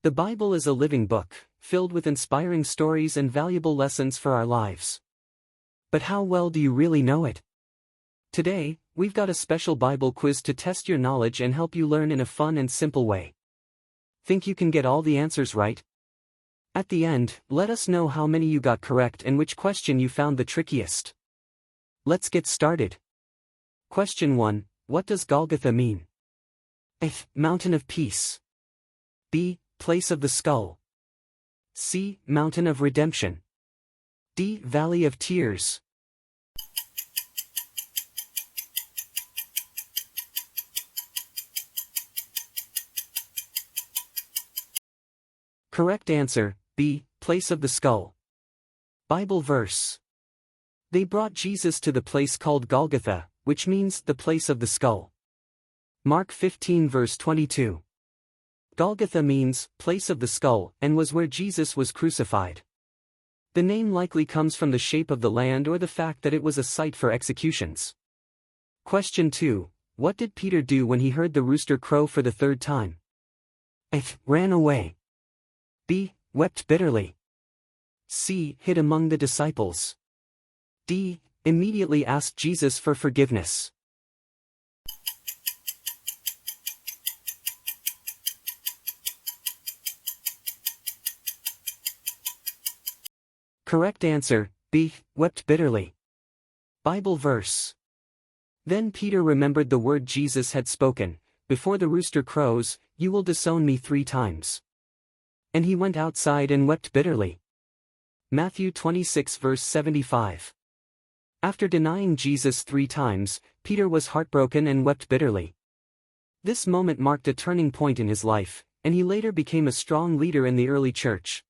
The Bible is a living book, filled with inspiring stories and valuable lessons for our lives. But how well do you really know it? Today, we've got a special Bible quiz to test your knowledge and help you learn in a fun and simple way. Think you can get all the answers right? At the end, let us know how many you got correct and which question you found the trickiest. Let's get started. Question 1. What does Golgotha mean? A. Mountain of Peace. B. Place of the Skull. C. Mountain of Redemption. D. Valley of Tears. Correct answer, B. Place of the Skull. Bible verse. They brought Jesus to the place called Golgotha, which means the place of the skull. Mark 15 verse 22. Golgotha means place of the skull and was where Jesus was crucified. The name likely comes from the shape of the land or the fact that it was a site for executions. Question 2. What did Peter do when he heard the rooster crow for the third time? A. Ran away. B. Wept bitterly. C. Hid among the disciples. D. Immediately asked Jesus for forgiveness. Correct answer, B. Wept bitterly. Bible verse. Then Peter remembered the word Jesus had spoken, "Before the rooster crows, you will disown me 3 times." And he went outside and wept bitterly. Matthew 26 verse 75. After denying Jesus 3 times, Peter was heartbroken and wept bitterly. This moment marked a turning point in his life, and he later became a strong leader in the early church.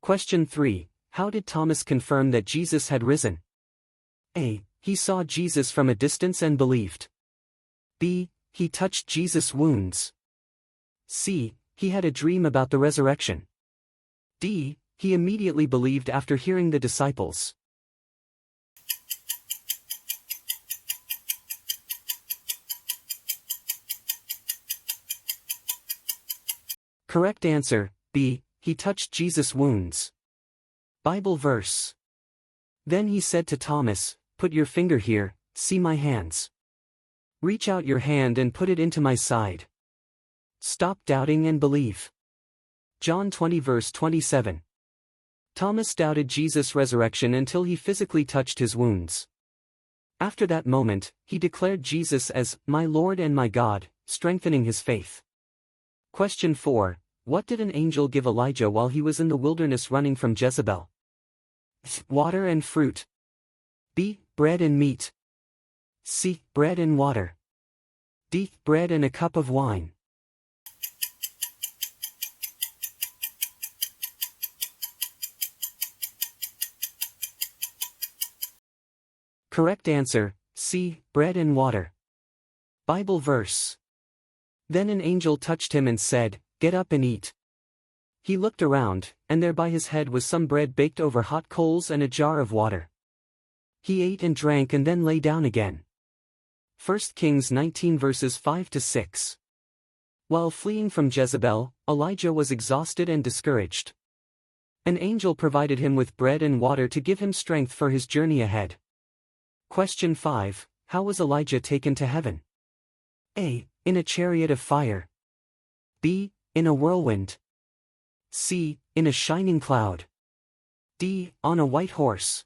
Question 3. How did Thomas confirm that Jesus had risen? A. He saw Jesus from a distance and believed. B. He touched Jesus' wounds. C. He had a dream about the resurrection. D. He immediately believed after hearing the disciples. Correct answer, B. He touched Jesus' wounds. Bible verse. Then he said to Thomas, "Put your finger here, see my hands. Reach out your hand and put it into my side. Stop doubting and believe." John 20 verse 27. Thomas doubted Jesus' resurrection until he physically touched his wounds. After that moment, he declared Jesus as my Lord and my God, strengthening his faith. Question 4. What did an angel give Elijah while he was in the wilderness running from Jezebel? Water and fruit. B. Bread and meat. C. Bread and water. D. Bread and a cup of wine. Correct answer, C. Bread and water. Bible verse. Then an angel touched him and said, "Get up and eat." He looked around, and there by his head was some bread baked over hot coals and a jar of water. He ate and drank and then lay down again. 1 Kings 19 verses 5 to 6. While fleeing from Jezebel, Elijah was exhausted and discouraged. An angel provided him with bread and water to give him strength for his journey ahead. Question 5. How was Elijah taken to heaven? A. In a chariot of fire. B. In a whirlwind. C. In a shining cloud. D. On a white horse.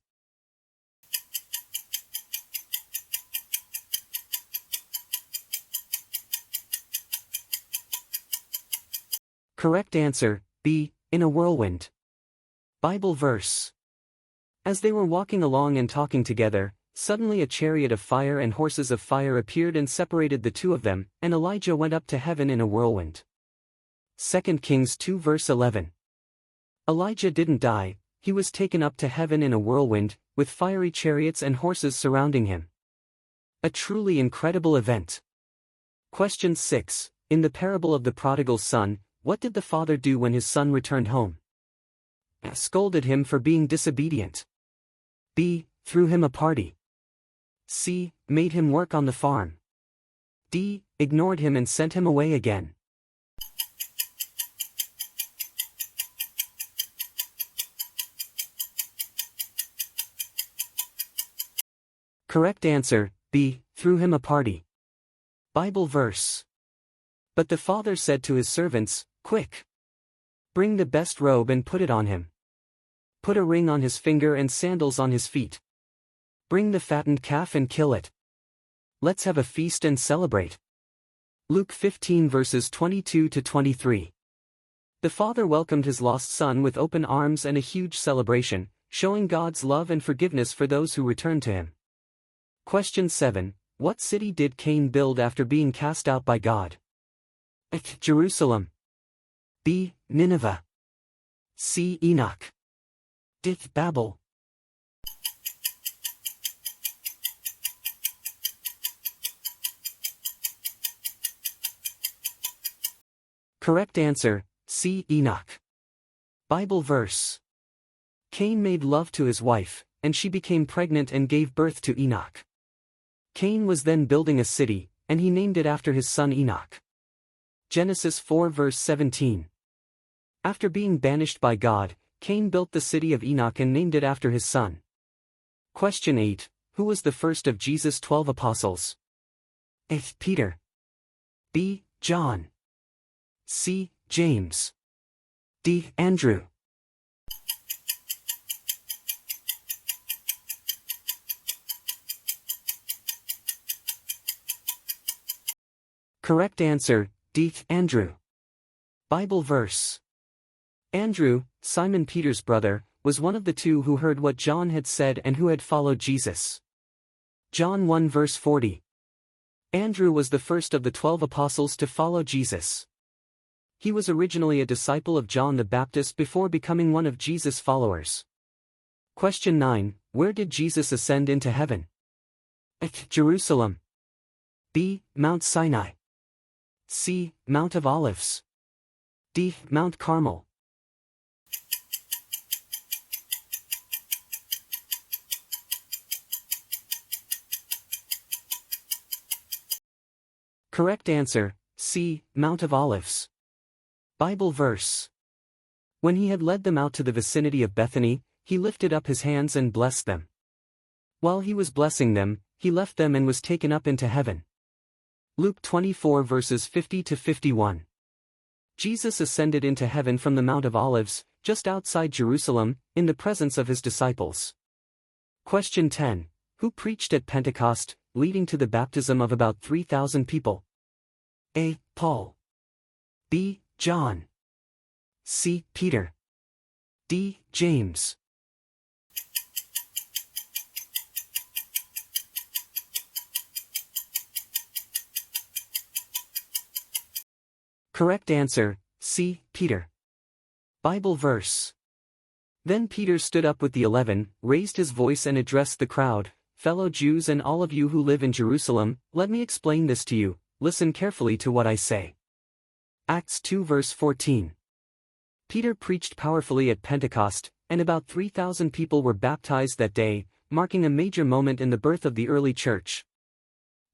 Correct answer, B. In a whirlwind. Bible verse. As they were walking along and talking together, suddenly a chariot of fire and horses of fire appeared and separated the two of them, and Elijah went up to heaven in a whirlwind. 2 Kings 2 verse 11. Elijah didn't die, he was taken up to heaven in a whirlwind, with fiery chariots and horses surrounding him. A truly incredible event. Question 6. In the parable of the prodigal son, what did the father do when his son returned home? A. Scolded him for being disobedient. B. Threw him a party. C. Made him work on the farm. D. Ignored him and sent him away again. Correct answer, B. Threw him a party. Bible verse. But the father said to his servants, "Quick! Bring the best robe and put it on him. Put a ring on his finger and sandals on his feet. Bring the fattened calf and kill it. Let's have a feast and celebrate." Luke 15 verses 22 to 23. The father welcomed his lost son with open arms and a huge celebration, showing God's love and forgiveness for those who returned to him. Question 7. What city did Cain build after being cast out by God? A. Jerusalem. B. Nineveh. C. Enoch. D. Babel. Correct answer, C. Enoch. Bible verse. Cain made love to his wife, and she became pregnant and gave birth to Enoch. Cain was then building a city, and he named it after his son Enoch. Genesis 4 verse 17. After being banished by God, Cain built the city of Enoch and named it after his son. Question 8. Who was the first of Jesus' 12 apostles? A. Peter. B. John. C. James. D. Andrew. Correct answer, D. Andrew. Bible verse. Andrew, Simon Peter's brother, was one of the two who heard what John had said and who had followed Jesus. John 1 verse 40. Andrew was the first of the 12 apostles to follow Jesus. He was originally a disciple of John the Baptist before becoming one of Jesus' followers. Question 9. Where did Jesus ascend into heaven? A. Jerusalem. B. Mount Sinai. C. Mount of Olives. D. Mount Carmel. Correct answer, C. Mount of Olives. Bible verse. When he had led them out to the vicinity of Bethany, he lifted up his hands and blessed them. While he was blessing them, he left them and was taken up into heaven. Luke 24 verses 50 to 51. Jesus ascended into heaven from the Mount of Olives, just outside Jerusalem, in the presence of his disciples. Question 10. Who preached at Pentecost, leading to the baptism of about 3,000 people? A. Paul. B. John. C. Peter. D. James. Correct answer, C. Peter. Bible verse. Then Peter stood up with the 11, raised his voice and addressed the crowd, "Fellow Jews and all of you who live in Jerusalem, let me explain this to you, listen carefully to what I say." Acts 2 verse 14. Peter preached powerfully at Pentecost, and about 3,000 people were baptized that day, marking a major moment in the birth of the early church.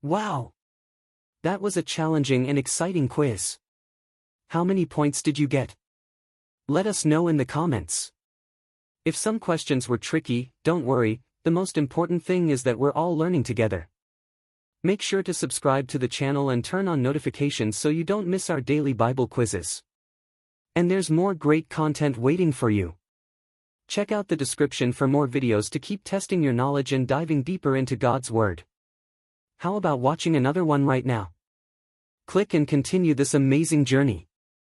Wow! That was a challenging and exciting quiz. How many points did you get? Let us know in the comments. If some questions were tricky, don't worry, the most important thing is that we're all learning together. Make sure to subscribe to the channel and turn on notifications so you don't miss our daily Bible quizzes. And there's more great content waiting for you. Check out the description for more videos to keep testing your knowledge and diving deeper into God's Word. How about watching another one right now? Click and continue this amazing journey.